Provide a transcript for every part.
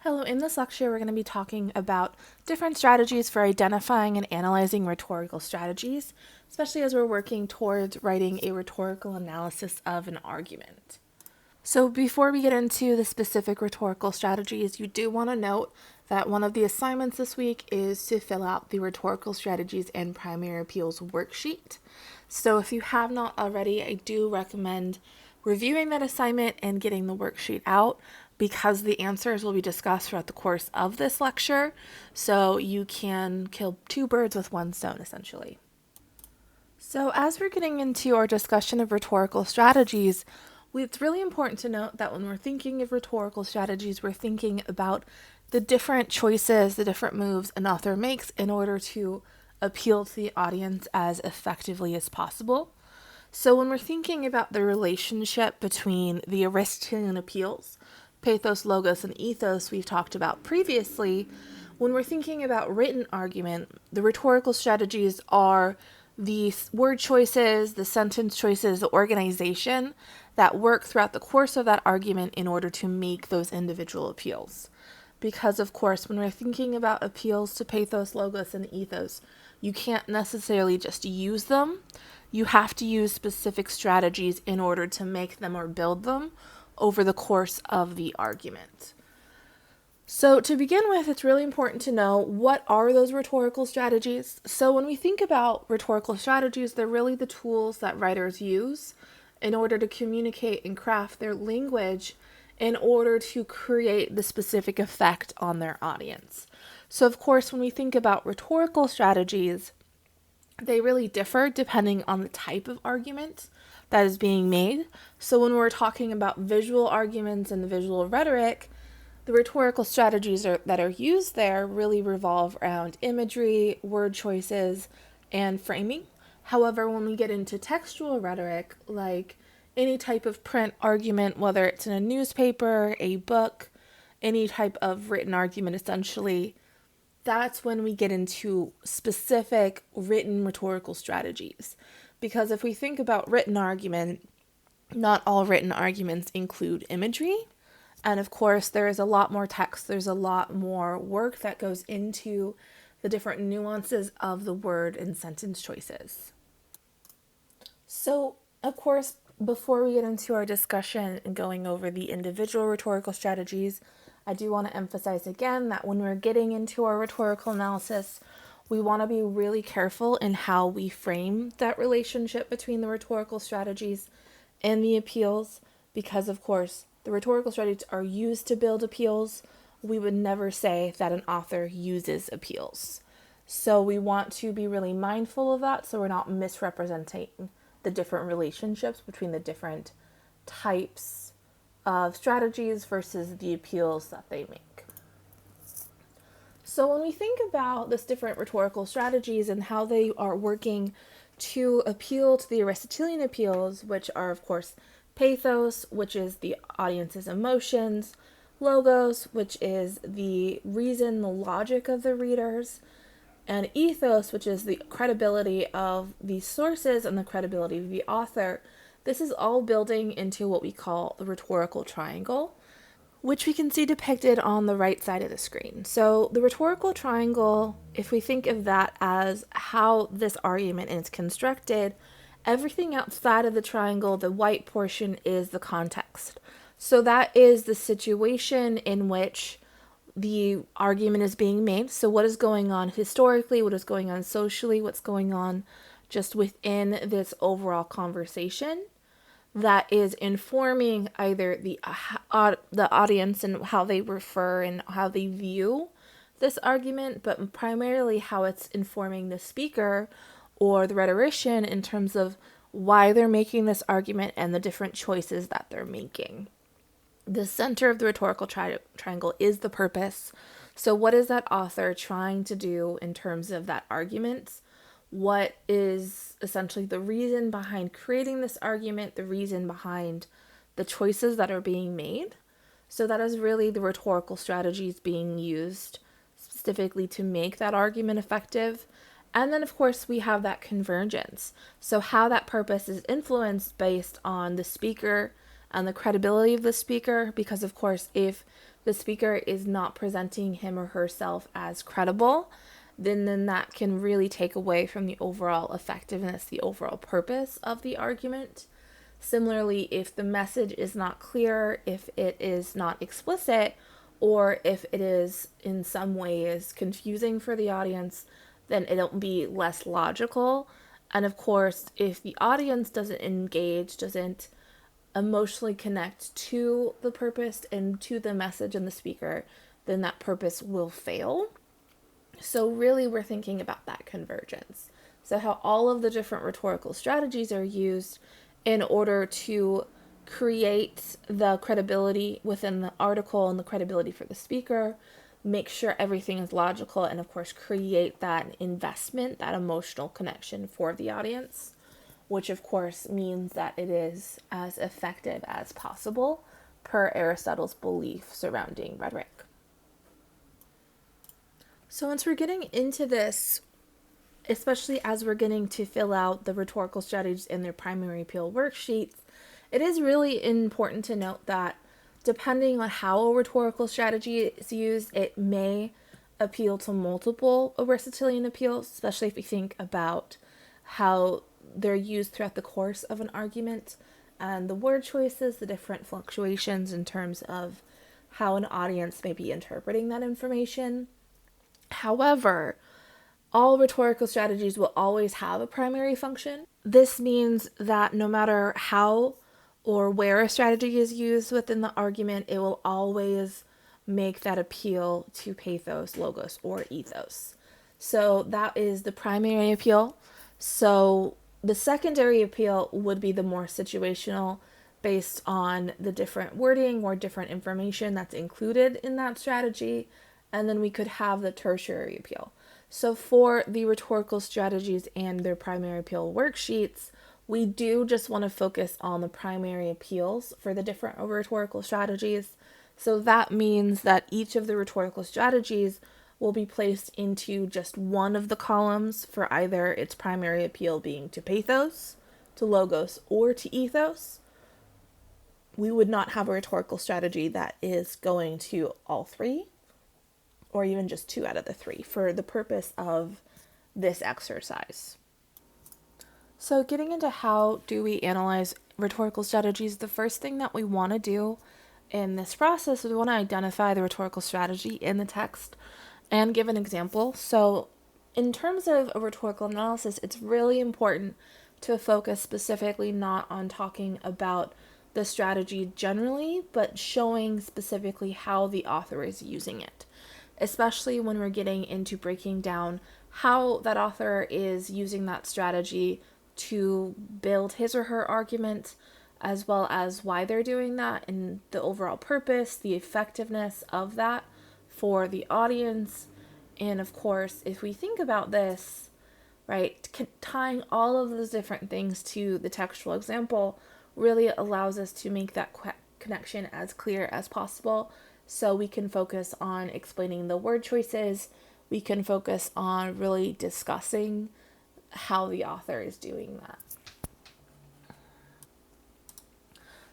Hello, in this lecture, we're going to be talking about different strategies for identifying and analyzing rhetorical strategies, especially as we're working towards writing a rhetorical analysis of an argument. So before we get into the specific rhetorical strategies, you do want to note that one of the assignments this week is to fill out the rhetorical strategies and primary appeals worksheet. So if you have not already, I do recommend reviewing that assignment and getting the worksheet out because the answers will be discussed throughout the course of this lecture. So you can kill two birds with one stone, essentially. So as we're getting into our discussion of rhetorical strategies, it's really important to note that when we're thinking of rhetorical strategies, we're thinking about the different choices, the different moves an author makes in order to appeal to the audience as effectively as possible. So when we're thinking about the relationship between the Aristotelian appeals, pathos, logos, and ethos we've talked about previously, when we're thinking about written argument, the rhetorical strategies are the word choices, the sentence choices, the organization that work throughout the course of that argument in order to make those individual appeals. Because, of course, when we're thinking about appeals to pathos, logos, and ethos, you can't necessarily just use them. You have to use specific strategies in order to make them or build them over the course of the argument. So to begin with, it's really important to know what are those rhetorical strategies. So when we think about rhetorical strategies, they're really the tools that writers use in order to communicate and craft their language in order to create the specific effect on their audience. So of course, when we think about rhetorical strategies, they really differ depending on the type of argument that is being made. So when we're talking about visual arguments and the visual rhetoric, the rhetorical strategies that are used there really revolve around imagery, word choices, and framing. However, when we get into textual rhetoric, like any type of print argument, whether it's in a newspaper, a book, any type of written argument essentially, that's when we get into specific written rhetorical strategies. Because if we think about written argument, not all written arguments include imagery. And of course, there is a lot more text, there's a lot more work that goes into the different nuances of the word and sentence choices. So, of course, before we get into our discussion and going over the individual rhetorical strategies, I do want to emphasize again that when we're getting into our rhetorical analysis, we want to be really careful in how we frame that relationship between the rhetorical strategies and the appeals, because of course, the rhetorical strategies are used to build appeals. We would never say that an author uses appeals. So we want to be really mindful of that so we're not misrepresenting the different relationships between the different types of strategies versus the appeals that they make. So when we think about this different rhetorical strategies and how they are working to appeal to the Aristotelian appeals, which are of course pathos, which is the audience's emotions, logos, which is the reason, the logic of the readers, and ethos, which is the credibility of the sources and the credibility of the author. This is all building into what we call the rhetorical triangle, which we can see depicted on the right side of the screen. So the rhetorical triangle, if we think of that as how this argument is constructed, everything outside of the triangle, the white portion, is the context. So that is the situation in which the argument is being made. So what is going on historically, what is going on socially, what's going on just within this overall conversation that is informing either the audience and how they refer and how they view this argument, but primarily how it's informing the speaker or the rhetorician in terms of why they're making this argument and the different choices that they're making. The center of the rhetorical triangle is the purpose. So what is that author trying to do in terms of that argument? What is essentially the reason behind creating this argument, the reason behind the choices that are being made? So that is really the rhetorical strategies being used specifically to make that argument effective. And then, of course, we have that convergence. So how that purpose is influenced based on the speaker and the credibility of the speaker, because, of course, if the speaker is not presenting him or herself as credible, then that can really take away from the overall effectiveness, the overall purpose of the argument. Similarly, if the message is not clear, if it is not explicit, or if it is in some ways confusing for the audience, then it'll be less logical. And of course, if the audience doesn't engage, doesn't emotionally connect to the purpose and to the message and the speaker, then that purpose will fail. So really we're thinking about that convergence. So how all of the different rhetorical strategies are used in order to create the credibility within the article and the credibility for the speaker, make sure everything is logical, and of course create that investment, that emotional connection for the audience, which of course means that it is as effective as possible per Aristotle's belief surrounding rhetoric. So once we're getting into this, especially as we're getting to fill out the rhetorical strategies in their primary appeal worksheets, it is really important to note that depending on how a rhetorical strategy is used, it may appeal to multiple Aristotelian appeals, especially if you think about how they're used throughout the course of an argument and the word choices, the different fluctuations in terms of how an audience may be interpreting that information. However, all rhetorical strategies will always have a primary function. This means that no matter how or where a strategy is used within the argument, it will always make that appeal to pathos, logos, or ethos. So that is the primary appeal. So the secondary appeal would be the more situational, based on the different wording or different information that's included in that strategy. And then we could have the tertiary appeal. So for the rhetorical strategies and their primary appeal worksheets, we do just want to focus on the primary appeals for the different rhetorical strategies. So that means that each of the rhetorical strategies will be placed into just one of the columns for either its primary appeal being to pathos, to logos, or to ethos. We would not have a rhetorical strategy that is going to all three, or even just two out of the three for the purpose of this exercise. So getting into how do we analyze rhetorical strategies, the first thing that we want to do in this process is we want to identify the rhetorical strategy in the text and give an example. So in terms of a rhetorical analysis, it's really important to focus specifically not on talking about the strategy generally, but showing specifically how the author is using it, especially when we're getting into breaking down how that author is using that strategy to build his or her argument, as well as why they're doing that and the overall purpose, the effectiveness of that for the audience. And of course, if we think about this, right, tying all of those different things to the textual example really allows us to make that connection as clear as possible. So we can focus on explaining the word choices. We can focus on really discussing how the author is doing that.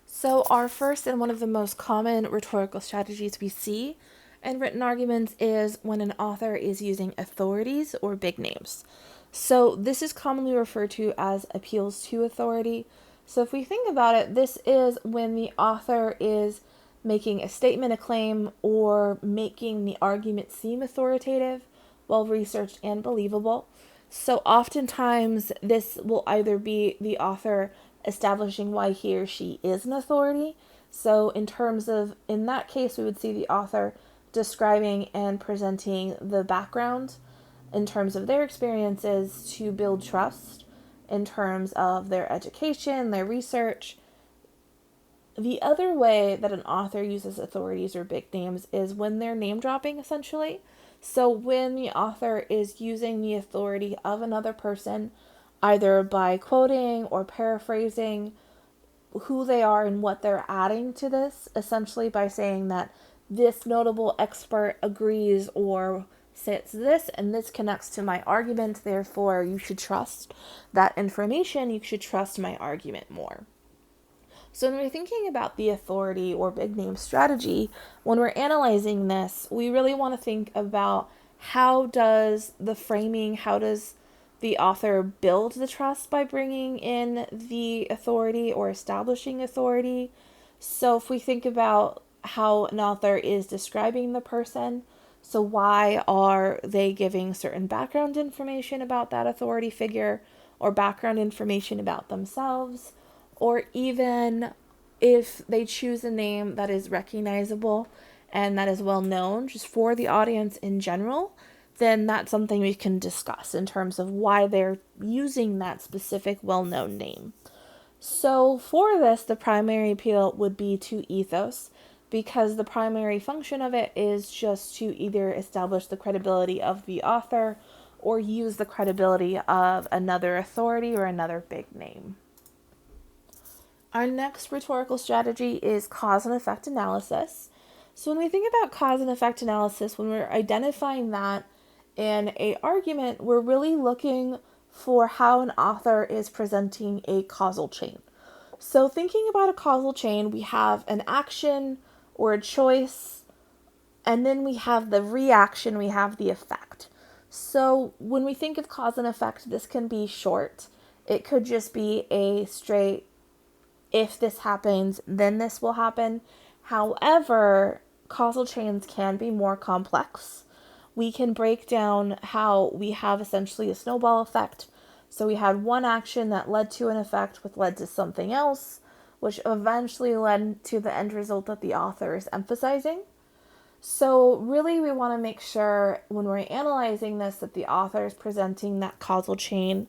So our first and one of the most common rhetorical strategies we see in written arguments is when an author is using authorities or big names. So this is commonly referred to as appeals to authority. So if we think about it, this is when the author is making a statement, a claim, or making the argument seem authoritative, well-researched, and believable. So oftentimes this will either be the author establishing why he or she is an authority. So in that case, we would see the author describing and presenting the background in terms of their experiences to build trust in terms of their education, their research. The other way that an author uses authorities or big names is when they're name dropping, essentially. So when the author is using the authority of another person, either by quoting or paraphrasing who they are and what they're adding to this, essentially by saying that this notable expert agrees or says this and this connects to my argument, therefore you should trust that information, you should trust my argument more. So when we're thinking about the authority or big name strategy, when we're analyzing this, we really want to think about how does the author build the trust by bringing in the authority or establishing authority. So if we think about how an author is describing the person, so why are they giving certain background information about that authority figure or background information about themselves? Or even if they choose a name that is recognizable and that is well known just for the audience in general, then that's something we can discuss in terms of why they're using that specific well known name. So, for this, the primary appeal would be to ethos, because the primary function of it is just to either establish the credibility of the author or use the credibility of another authority or another big name. Our next rhetorical strategy is cause and effect analysis. So when we think about cause and effect analysis, when we're identifying that in an argument, we're really looking for how an author is presenting a causal chain. So thinking about a causal chain, we have an action or a choice, and then we have the reaction, we have the effect. So when we think of cause and effect, this can be short. It could just be a straight, if this happens, then this will happen. However, causal chains can be more complex. We can break down how we have essentially a snowball effect. So we had one action that led to an effect, which led to something else, which eventually led to the end result that the author is emphasizing. So really we want to make sure when we're analyzing this that the author is presenting that causal chain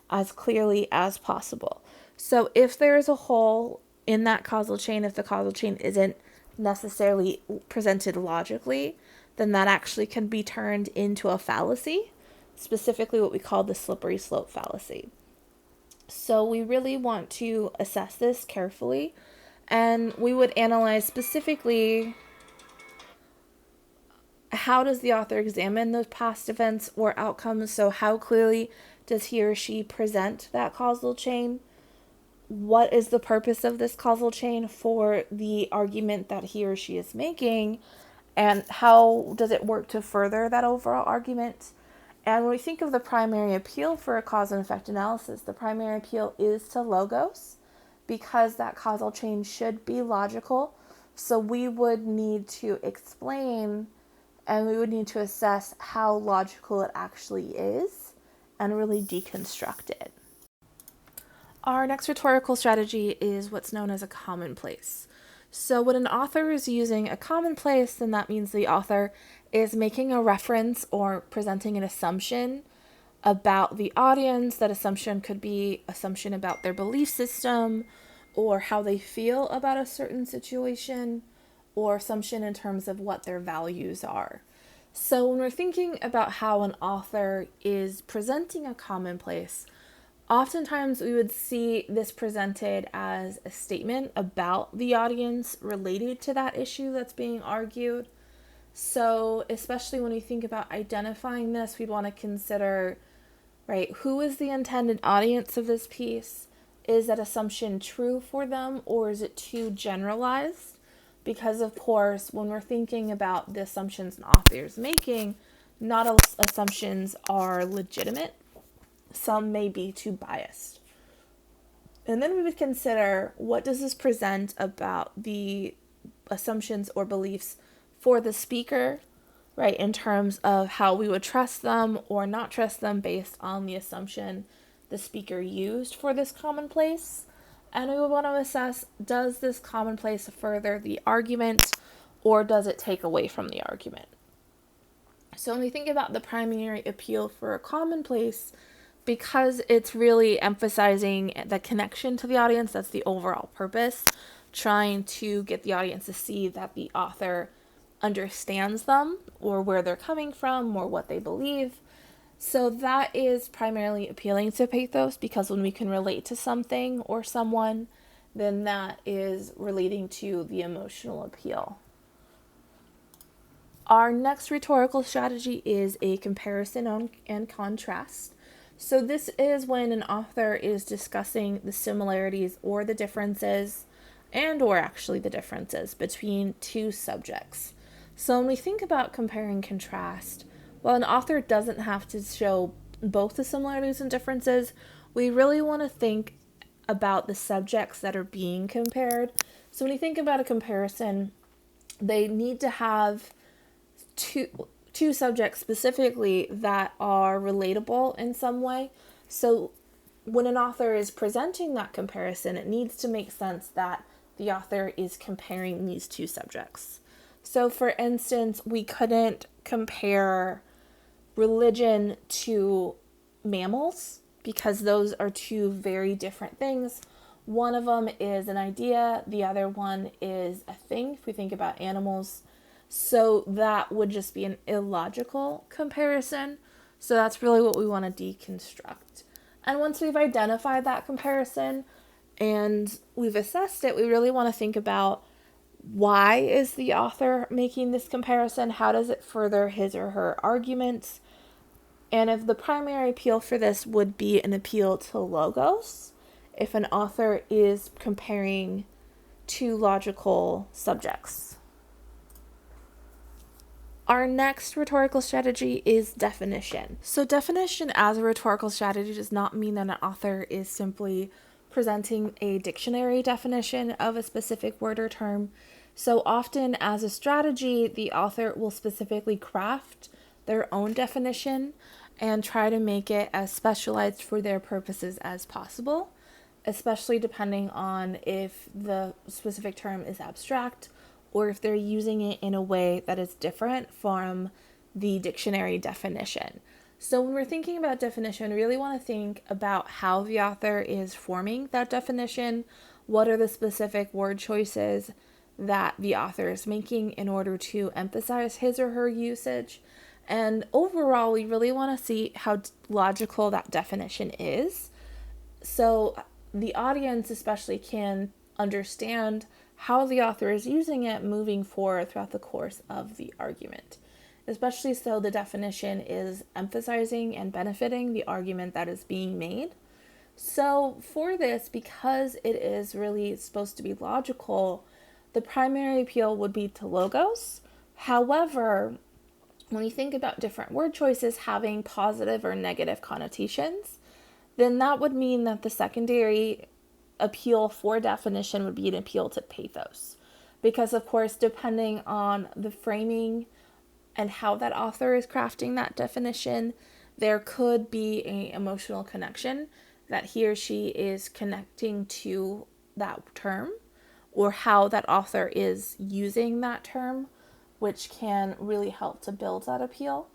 as clearly as possible. So if there is a hole in that causal chain, if the causal chain isn't necessarily presented logically, then that actually can be turned into a fallacy, specifically what we call the slippery slope fallacy. So we really want to assess this carefully, and we would analyze specifically how does the author examine those past events or outcomes. So how clearly does he or she present that causal chain? What is the purpose of this causal chain for the argument that he or she is making? And how does it work to further that overall argument? And when we think of the primary appeal for a cause and effect analysis, the primary appeal is to logos, because that causal chain should be logical. So we would need to explain and we would need to assess how logical it actually is and really deconstruct it. Our next rhetorical strategy is what's known as a commonplace. So when an author is using a commonplace, then that means the author is making a reference or presenting an assumption about the audience. That assumption could be assumption about their belief system or how they feel about a certain situation, or assumption in terms of what their values are. So when we're thinking about how an author is presenting a commonplace, oftentimes we would see this presented as a statement about the audience related to that issue that's being argued. So especially when we think about identifying this, we'd want to consider, right, who is the intended audience of this piece? Is that assumption true for them, or is it too generalized? Because of course, when we're thinking about the assumptions an author is making, not all assumptions are legitimate. Some may be too biased. And then we would consider, what does this present about the assumptions or beliefs for the speaker, right, in terms of how we would trust them or not trust them based on the assumption the speaker used for this commonplace. And we would want to assess, does this commonplace further the argument or does it take away from the argument? So when we think about the primary appeal for a commonplace, because it's really emphasizing the connection to the audience, that's the overall purpose, trying to get the audience to see that the author understands them or where they're coming from or what they believe. So that is primarily appealing to pathos, because when we can relate to something or someone, then that is relating to the emotional appeal. Our next rhetorical strategy is a comparison and contrast. So this is when an author is discussing the similarities or the differences and or actually the differences between two subjects. So when we think about compare and contrast, while an author doesn't have to show both the similarities and differences, we really want to think about the subjects that are being compared. So when you think about a comparison, they need to have two subjects specifically that are relatable in some way. So when an author is presenting that comparison, it needs to make sense that the author is comparing these two subjects. So for instance, we couldn't compare religion to mammals because those are two very different things. One of them is an idea, the other one is a thing, if we think about animals. So that would just be an illogical comparison. So that's really what we want to deconstruct. And once we've identified that comparison and we've assessed it, we really want to think about why is the author making this comparison? How does it further his or her arguments? And if the primary appeal for this would be an appeal to logos, if an author is comparing two logical subjects. Our next rhetorical strategy is definition. So definition as a rhetorical strategy does not mean that an author is simply presenting a dictionary definition of a specific word or term. So often as a strategy, the author will specifically craft their own definition and try to make it as specialized for their purposes as possible, especially depending on if the specific term is abstract or if they're using it in a way that is different from the dictionary definition. So when we're thinking about definition, we really want to think about how the author is forming that definition. What are the specific word choices that the author is making in order to emphasize his or her usage? And overall, we really want to see how logical that definition is. So the audience especially can understand how the author is using it moving forward throughout the course of the argument, especially so the definition is emphasizing and benefiting the argument that is being made. So for this, because it is really supposed to be logical, the primary appeal would be to logos. However, when you think about different word choices having positive or negative connotations, then that would mean that the secondary appeal for definition would be an appeal to pathos. Because, of course, depending on the framing and how that author is crafting that definition, there could be an emotional connection that he or she is connecting to that term, or how that author is using that term, which can really help to build that appeal.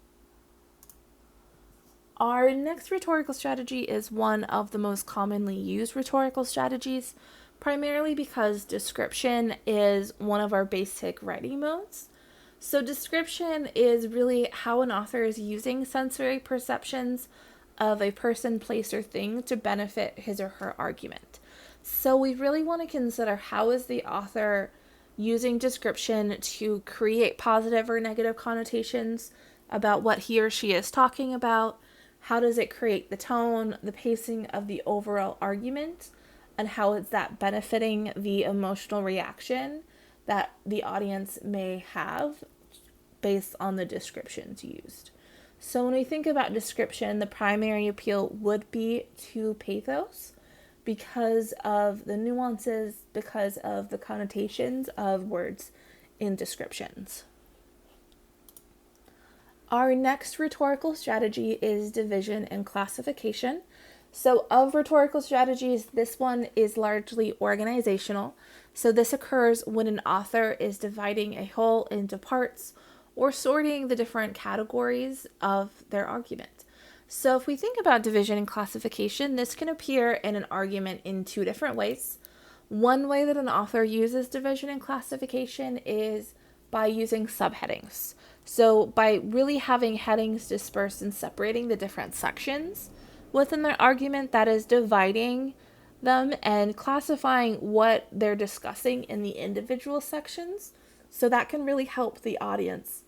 Our next rhetorical strategy is one of the most commonly used rhetorical strategies, primarily because description is one of our basic writing modes. So description is really how an author is using sensory perceptions of a person, place, or thing to benefit his or her argument. So we really want to consider how is the author using description to create positive or negative connotations about what he or she is talking about. How does it create the tone, the pacing of the overall argument, and how is that benefiting the emotional reaction that the audience may have based on the descriptions used? So when we think about description, the primary appeal would be to pathos because of the nuances, because of the connotations of words in descriptions. Our next rhetorical strategy is division and classification. So of rhetorical strategies, this one is largely organizational. So this occurs when an author is dividing a whole into parts or sorting the different categories of their argument. So if we think about division and classification, this can appear in an argument in two different ways. One way that an author uses division and classification is by using subheadings. So by really having headings dispersed and separating the different sections within their argument, that is dividing them and classifying what they're discussing in the individual sections. So that can really help the audience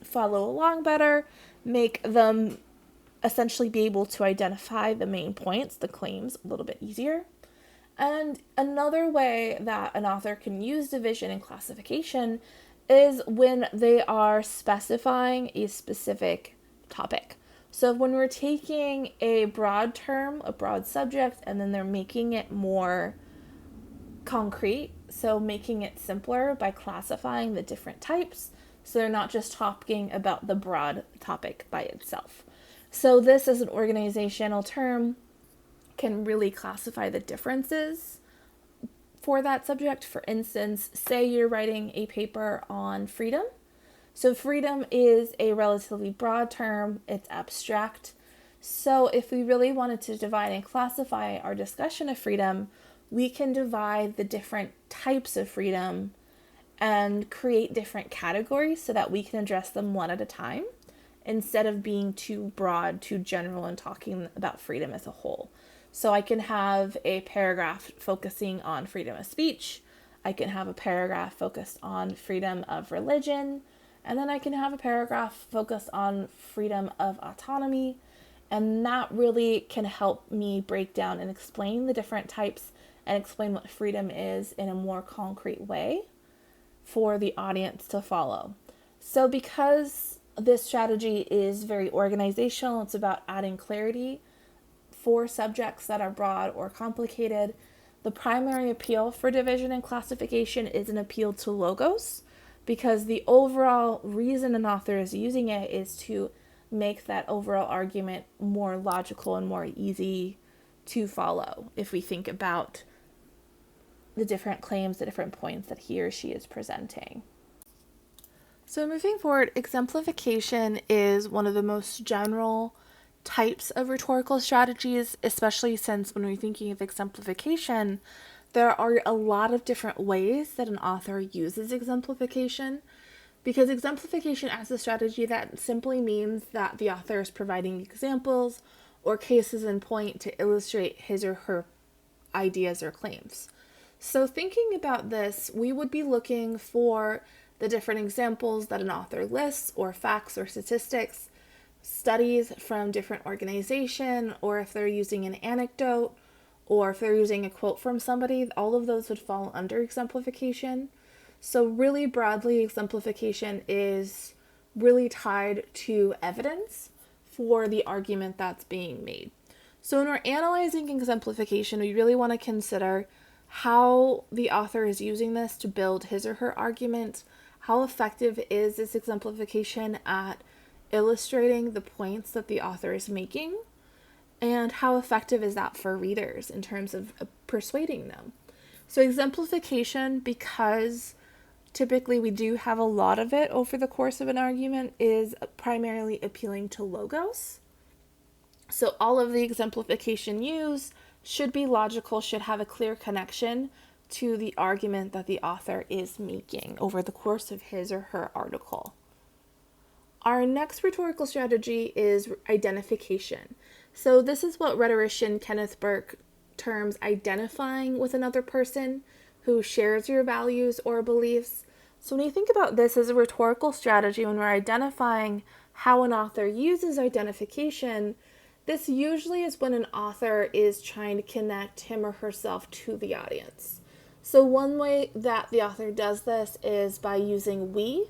follow along better, make them essentially be able to identify the main points, the claims, a little bit easier. And another way that an author can use division and classification is when they are specifying a specific topic. So when we're taking a broad term, a broad subject, and then they're making it more concrete, so making it simpler by classifying the different types, so they're not just talking about the broad topic by itself. So this as an organizational term can really classify the differences for that subject. For instance, say you're writing a paper on freedom. So freedom is a relatively broad term, it's abstract. So if we really wanted to divide and classify our discussion of freedom, we can divide the different types of freedom and create different categories so that we can address them one at a time instead of being too broad, too general, and talking about freedom as a whole. So I can have a paragraph focusing on freedom of speech. I can have a paragraph focused on freedom of religion. And then I can have a paragraph focused on freedom of autonomy. And that really can help me break down and explain the different types and explain what freedom is in a more concrete way for the audience to follow. So because this strategy is very organizational, it's about adding clarity for subjects that are broad or complicated. The primary appeal for division and classification is an appeal to logos, because the overall reason an author is using it is to make that overall argument more logical and more easy to follow if we think about the different claims, the different points that he or she is presenting. So moving forward, exemplification is one of the most general types of rhetorical strategies, especially since when we're thinking of exemplification, there are a lot of different ways that an author uses exemplification, because exemplification as a strategy, that simply means that the author is providing examples or cases in point to illustrate his or her ideas or claims. So thinking about this, we would be looking for the different examples that an author lists, or facts or statistics, studies from different organization, or if they're using an anecdote, or if they're using a quote from somebody, all of those would fall under exemplification. So really broadly, exemplification is really tied to evidence for the argument that's being made. So when we're analyzing exemplification, we really want to consider how the author is using this to build his or her argument. How effective is this exemplification at illustrating the points that the author is making? And how effective is that for readers in terms of persuading them? So exemplification, because typically we do have a lot of it over the course of an argument, is primarily appealing to logos. So all of the exemplification used should be logical, should have a clear connection to the argument that the author is making over the course of his or her article. Our next rhetorical strategy is identification. So this is what rhetorician Kenneth Burke terms identifying with another person who shares your values or beliefs. So when you think about this as a rhetorical strategy, when we're identifying how an author uses identification, this usually is when an author is trying to connect him or herself to the audience. So one way that the author does this is by using we.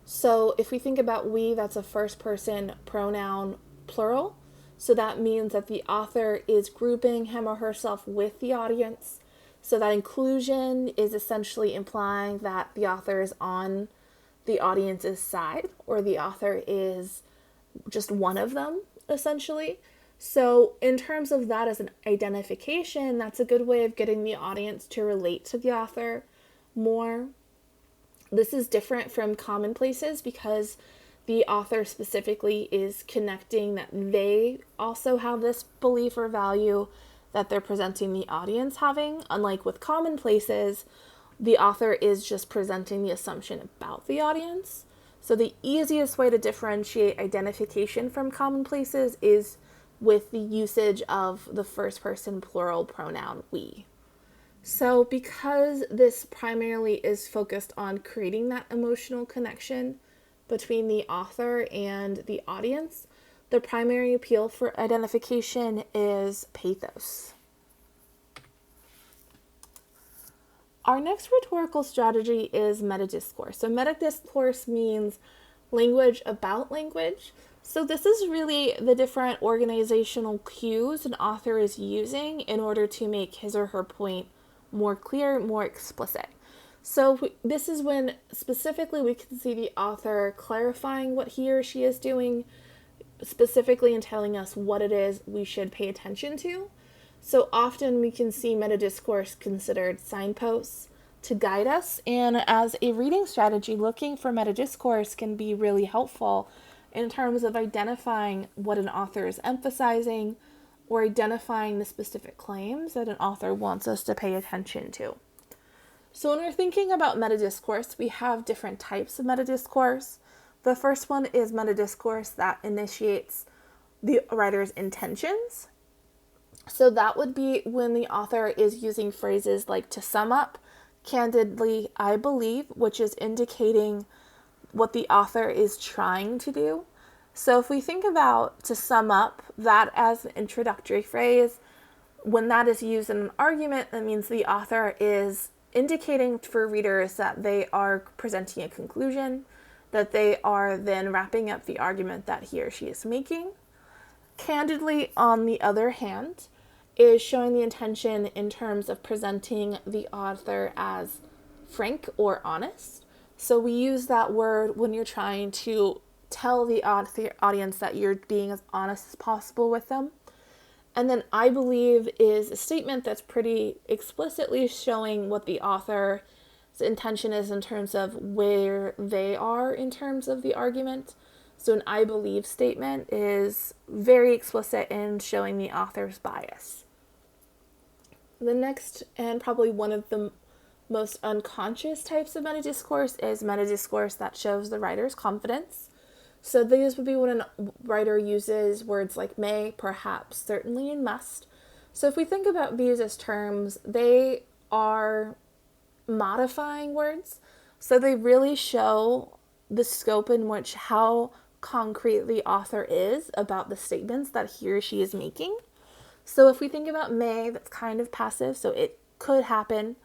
So if we think about we, that's a first person pronoun plural. So that means that the author is grouping him or herself with the audience. So that inclusion is essentially implying that the author is on the audience's side, or the author is just one of them, essentially. So in terms of that as an identification, that's a good way of getting the audience to relate to the author more. This is different from commonplaces because the author specifically is connecting that they also have this belief or value that they're presenting the audience having. Unlike with commonplaces, the author is just presenting the assumption about the audience. So the easiest way to differentiate identification from commonplaces is with the usage of the first person plural pronoun we. So because this primarily is focused on creating that emotional connection between the author and the audience, the primary appeal for identification is pathos. Our next rhetorical strategy is metadiscourse. So metadiscourse means language about language. So this is really the different organizational cues an author is using in order to make his or her point more clear, more explicit. So this is when specifically we can see the author clarifying what he or she is doing, specifically in telling us what it is we should pay attention to. So often we can see metadiscourse considered signposts to guide us, and as a reading strategy, looking for metadiscourse can be really helpful in terms of identifying what an author is emphasizing or identifying the specific claims that an author wants us to pay attention to. So when we're thinking about metadiscourse, we have different types of metadiscourse. The first one is metadiscourse that initiates the writer's intentions. So that would be when the author is using phrases like to sum up, candidly, I believe, which is indicating what the author is trying to do. So if we think about to sum up, that as an introductory phrase, when that is used in an argument, that means the author is indicating for readers that they are presenting a conclusion, that they are then wrapping up the argument that he or she is making. Candidly, on the other hand, is showing the intention in terms of presenting the author as frank or honest. So we use that word when you're trying to tell the audience that you're being as honest as possible with them. And then I believe is a statement that's pretty explicitly showing what the author's intention is in terms of where they are in terms of the argument. So an I believe statement is very explicit in showing the author's bias. The next, and probably one of the most unconscious types of metadiscourse, is metadiscourse that shows the writer's confidence. So these would be when a writer uses words like may, perhaps, certainly, and must. So if we think about these as terms, they are modifying words. So they really show the scope in which how concrete the author is about the statements that he or she is making. So if we think about may, that's kind of passive, so it could happen.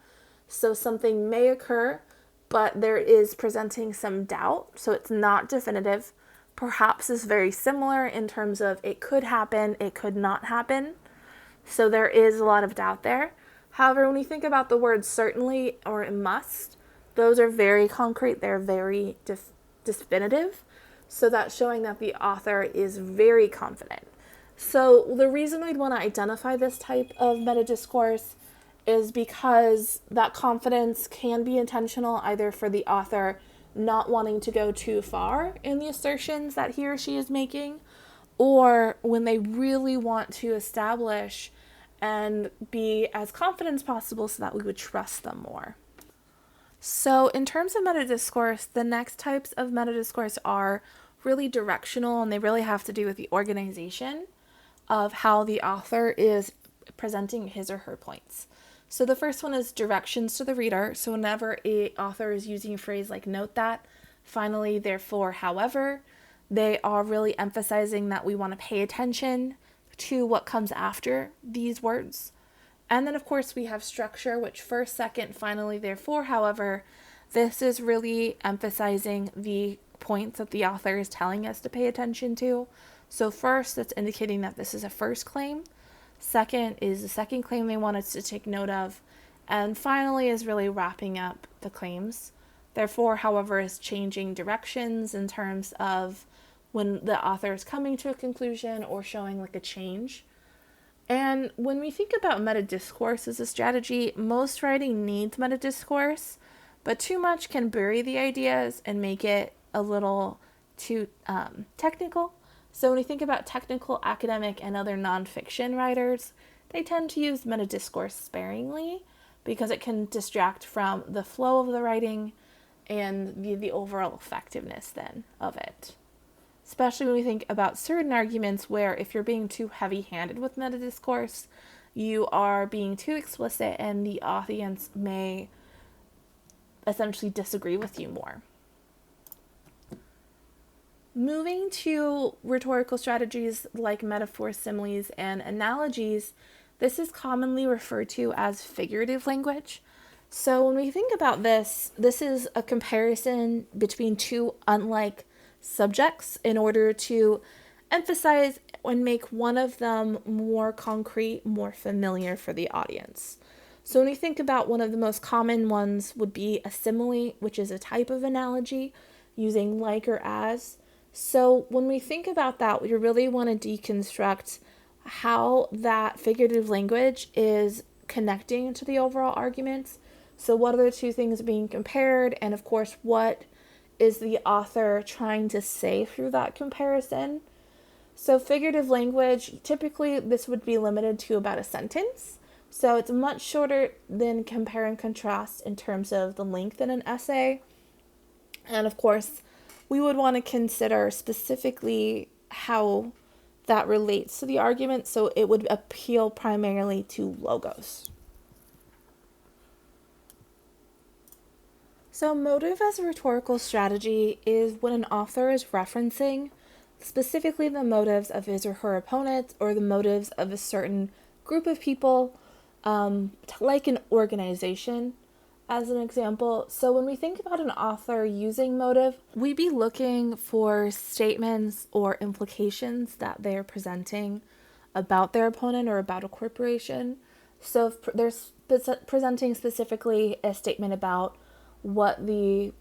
So something may occur, but there is presenting some doubt, so it's not definitive. Perhaps is very similar in terms of it could happen, it could not happen. So there is a lot of doubt there. However, when you think about the words certainly or must, those are very concrete, they're very definitive. So that's showing that the author is very confident. So the reason we'd want to identify this type of metadiscourse is because that confidence can be intentional either for the author not wanting to go too far in the assertions that he or she is making, or when they really want to establish and be as confident as possible so that we would trust them more. So in terms of metadiscourse, the next types of metadiscourse are really directional, and they really have to do with the organization of how the author is presenting his or her points. So the first one is directions to the reader. So whenever an author is using a phrase like note that, finally, therefore, however, they are really emphasizing that we want to pay attention to what comes after these words. And then, of course, we have structure, which first, second, finally, therefore, however, this is really emphasizing the points that the author is telling us to pay attention to. So first, that's indicating that this is a first claim. Second is the second claim they want us to take note of. And finally is really wrapping up the claims. Therefore, however, is changing directions in terms of when the author is coming to a conclusion or showing like a change. And when we think about metadiscourse as a strategy, most writing needs metadiscourse, but too much can bury the ideas and make it a little too technical. So when we think about technical, academic, and other nonfiction writers, they tend to use metadiscourse sparingly because it can distract from the flow of the writing and the overall effectiveness then of it. Especially when we think about certain arguments where if you're being too heavy-handed with metadiscourse, you are being too explicit and the audience may essentially disagree with you more. Moving to rhetorical strategies like metaphors, similes, and analogies, this is commonly referred to as figurative language. So when we think about this is a comparison between two unlike subjects in order to emphasize and make one of them more concrete, more familiar for the audience. So when we think about one of the most common ones would be a simile, which is a type of analogy using like or as. So when we think about that, we really want to deconstruct how that figurative language is connecting to the overall arguments. So what are the two things being compared? And of course, what is the author trying to say through that comparison? So figurative language, typically this would be limited to about a sentence. So it's much shorter than compare and contrast in terms of the length in an essay. And of course, we would want to consider specifically how that relates to the argument. So it would appeal primarily to logos. So motive as a rhetorical strategy is when an author is referencing specifically the motives of his or her opponent or the motives of a certain group of people, like an organization, as an example. So when we think about an author using motive, we'd be looking for statements or implications that they're presenting about their opponent or about a corporation. So if they're presenting specifically a statement about what the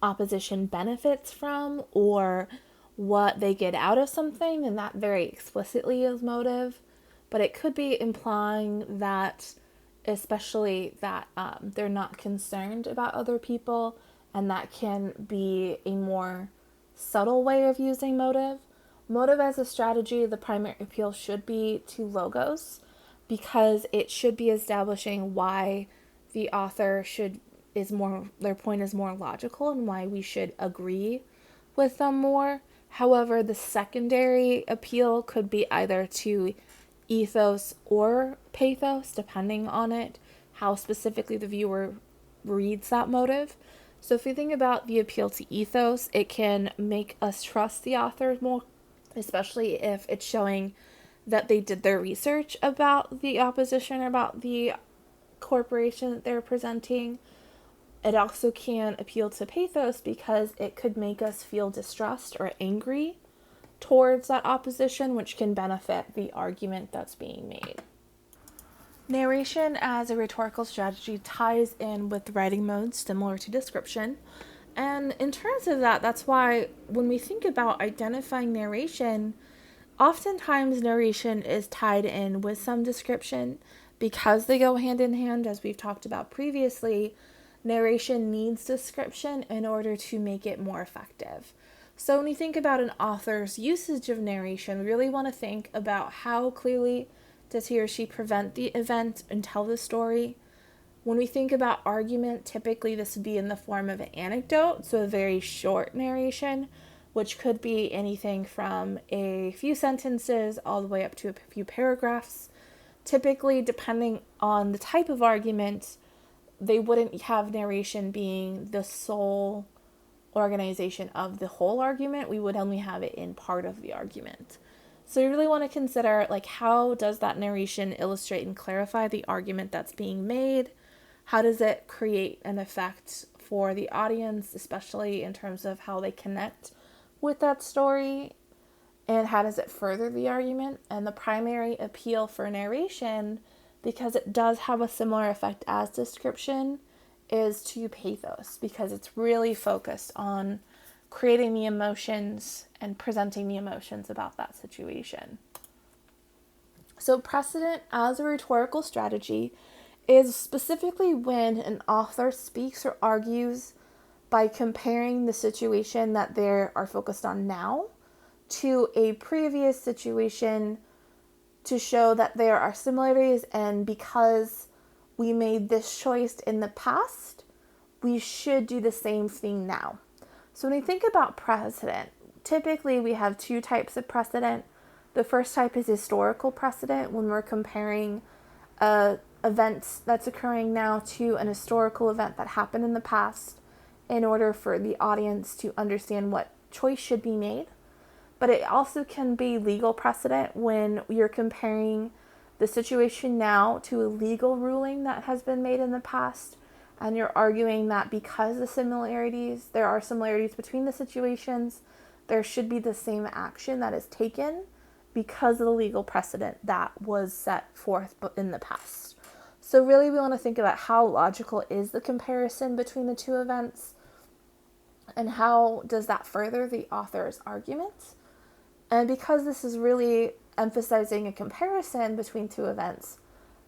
opposition benefits from or what they get out of something, and that very explicitly is motive. But it could be implying that, especially that they're not concerned about other people, and that can be a more subtle way of using motive. Motive as a strategy, the primary appeal should be to logos because it should be establishing why the author their point is more logical and why we should agree with them more. However, the secondary appeal could be either to ethos or pathos, depending on it, how specifically the viewer reads that motive. So if we think about the appeal to ethos, it can make us trust the author more, especially if it's showing that they did their research about the opposition or about the corporation that they're presenting. It also can appeal to pathos because it could make us feel distrust or angry towards that opposition, which can benefit the argument that's being made. Narration as a rhetorical strategy ties in with writing modes similar to description. And in terms of that, that's why when we think about identifying narration, oftentimes narration is tied in with some description because they go hand in hand, as we've talked about previously. Narration needs description in order to make it more effective. So when you think about an author's usage of narration, we really want to think about how clearly does he or she present the event and tell the story. When we think about argument, typically this would be in the form of an anecdote, so a very short narration, which could be anything from a few sentences all the way up to a few paragraphs. Typically, depending on the type of argument, they wouldn't have narration being the sole organization of the whole argument. We would only have it in part of the argument. So we really want to consider, like, how does that narration illustrate and clarify the argument that's being made? How does it create an effect for the audience, especially in terms of how they connect with that story? And how does it further the argument? And the primary appeal for narration, because it does have a similar effect as description, is to pathos, because it's really focused on creating the emotions and presenting the emotions about that situation. So precedent as a rhetorical strategy is specifically when an author speaks or argues by comparing the situation that they are focused on now to a previous situation to show that there are similarities, and because we made this choice in the past, we should do the same thing now. So when we think about precedent, typically we have two types of precedent. The first type is historical precedent, when we're comparing a event that's occurring now to an historical event that happened in the past in order for the audience to understand what choice should be made. But it also can be legal precedent when you're comparing the situation now to a legal ruling that has been made in the past. and you're arguing that because there are similarities between the situations, there should be the same action that is taken because of the legal precedent that was set forth in the past. So really we want to think about how logical is the comparison between the two events, and how does that further the author's argument. And because this is really emphasizing a comparison between two events,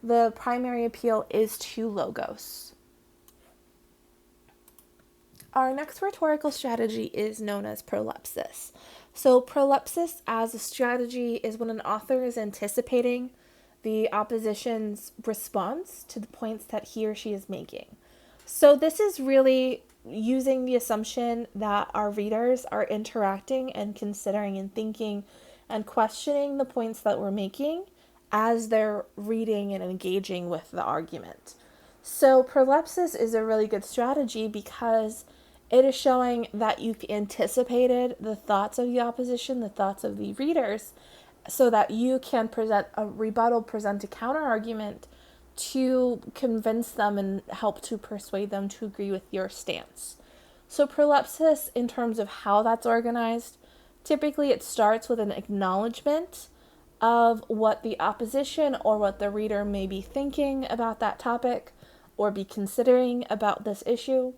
the primary appeal is to logos. Our next rhetorical strategy is known as prolepsis. So prolepsis as a strategy is when an author is anticipating the opposition's response to the points that he or she is making. So this is really using the assumption that our readers are interacting and considering and thinking and questioning the points that we're making as they're reading and engaging with the argument. So prolepsis is a really good strategy because it is showing that you've anticipated the thoughts of the opposition, the thoughts of the readers, so that you can present a rebuttal, present a counter argument to convince them and help to persuade them to agree with your stance. So prolepsis, in terms of how that's organized, typically it starts with an acknowledgement of what the opposition or what the reader may be thinking about that topic or be considering about this issue,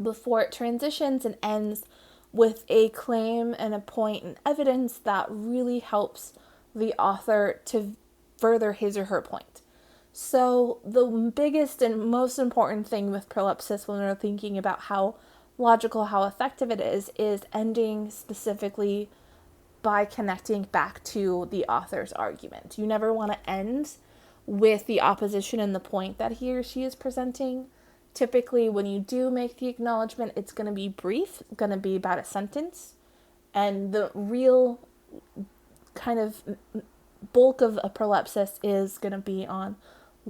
before it transitions and ends with a claim and a point and evidence that really helps the author to further his or her point. So the biggest and most important thing with prolepsis when we're thinking about how logical, how effective it is ending specifically by connecting back to the author's argument. You never want to end with the opposition and the point that he or she is presenting. Typically, when you do make the acknowledgement, it's going to be brief, going to be about a sentence, and the real kind of bulk of a prolepsis is going to be on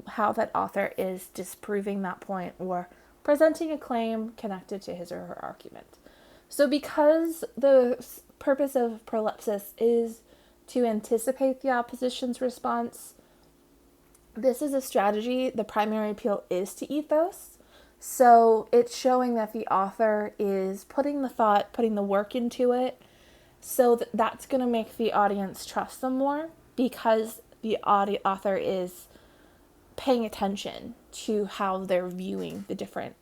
how that author is disproving that point or presenting a claim connected to his or her argument. So because the purpose of prolepsis is to anticipate the opposition's response, this is a strategy. The primary appeal is to ethos. So it's showing that the author is putting the thought, putting the work into it. So that's going to make the audience trust them more because the author is paying attention to how they're viewing the different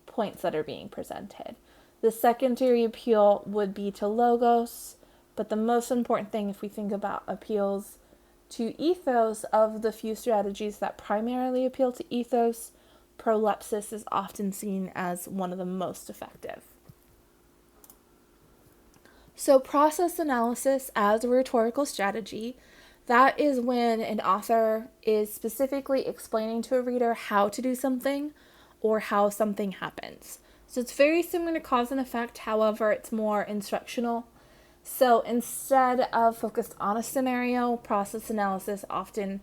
points that are being presented. The secondary appeal would be to logos, but the most important thing if we think about appeals to ethos, of the few strategies that primarily appeal to ethos, prolepsis is often seen as one of the most effective. So process analysis as a rhetorical strategy, that is when an author is specifically explaining to a reader how to do something or how something happens. So it's very similar to cause and effect, however, it's more instructional. So instead of focused on a scenario, process analysis often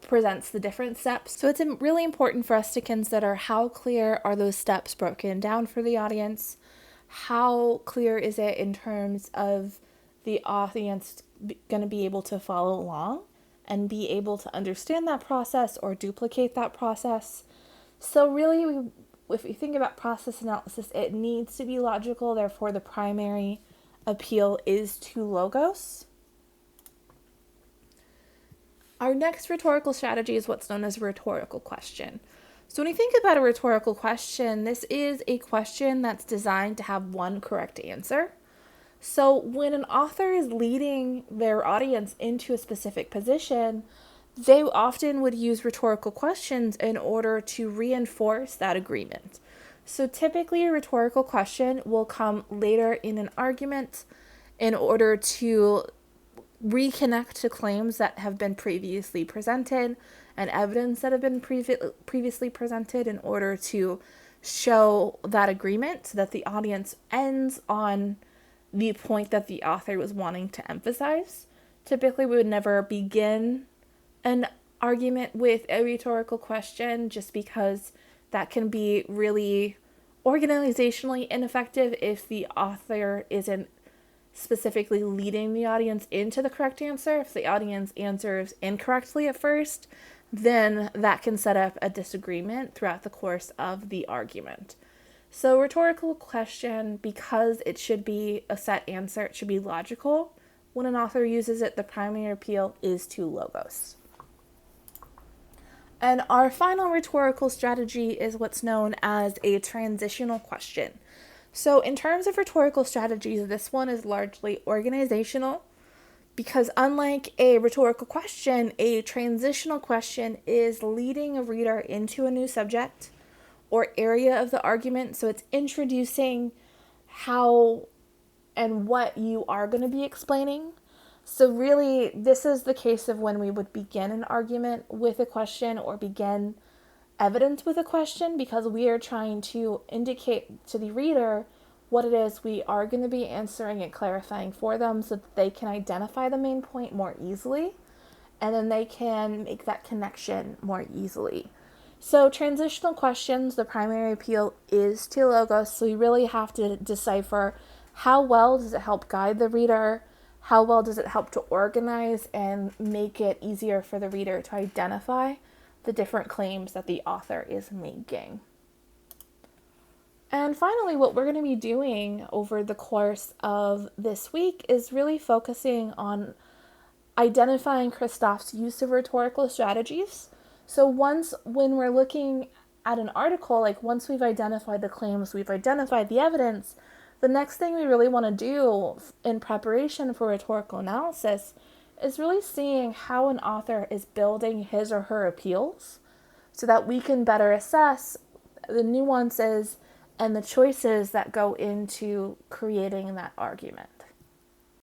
presents the different steps. So it's really important for us to consider how clear are those steps broken down for the audience. How clear is it in terms of the audience going to be able to follow along and be able to understand that process or duplicate that process. So really, if we think about process analysis, it needs to be logical. Therefore, the primary appeal is to logos. Our next rhetorical strategy is what's known as a rhetorical question. So when you think about a rhetorical question, this is a question that's designed to have one correct answer. So when an author is leading their audience into a specific position, they often would use rhetorical questions in order to reinforce that agreement. So typically a rhetorical question will come later in an argument in order to reconnect to claims that have been previously presented and evidence that have been previously presented in order to show that agreement so that the audience ends on the point that the author was wanting to emphasize. Typically, we would never begin an argument with a rhetorical question just because that can be really organizationally ineffective if the author isn't specifically leading the audience into the correct answer. If the audience answers incorrectly at first, then that can set up a disagreement throughout the course of the argument. So, rhetorical question, because it should be a set answer, it should be logical. When an author uses it, the primary appeal is to logos. And our final rhetorical strategy is what's known as a transitional question. So, in terms of rhetorical strategies, this one is largely organizational because, unlike a rhetorical question, a transitional question is leading a reader into a new subject or area of the argument. So, it's introducing how and what you are going to be explaining. So really, this is the case of when we would begin an argument with a question or begin evidence with a question, because we are trying to indicate to the reader what it is we are going to be answering and clarifying for them so that they can identify the main point more easily and then they can make that connection more easily. So transitional questions, the primary appeal is to logos, so you really have to decipher how well does it help guide the reader, how well does it help to organize and make it easier for the reader to identify the different claims that the author is making. And finally, what we're going to be doing over the course of this week is really focusing on identifying Christoph's use of rhetorical strategies. So when we're looking at an article, like once we've identified the claims, we've identified the evidence, the next thing we really want to do in preparation for rhetorical analysis is really seeing how an author is building his or her appeals so that we can better assess the nuances and the choices that go into creating that argument.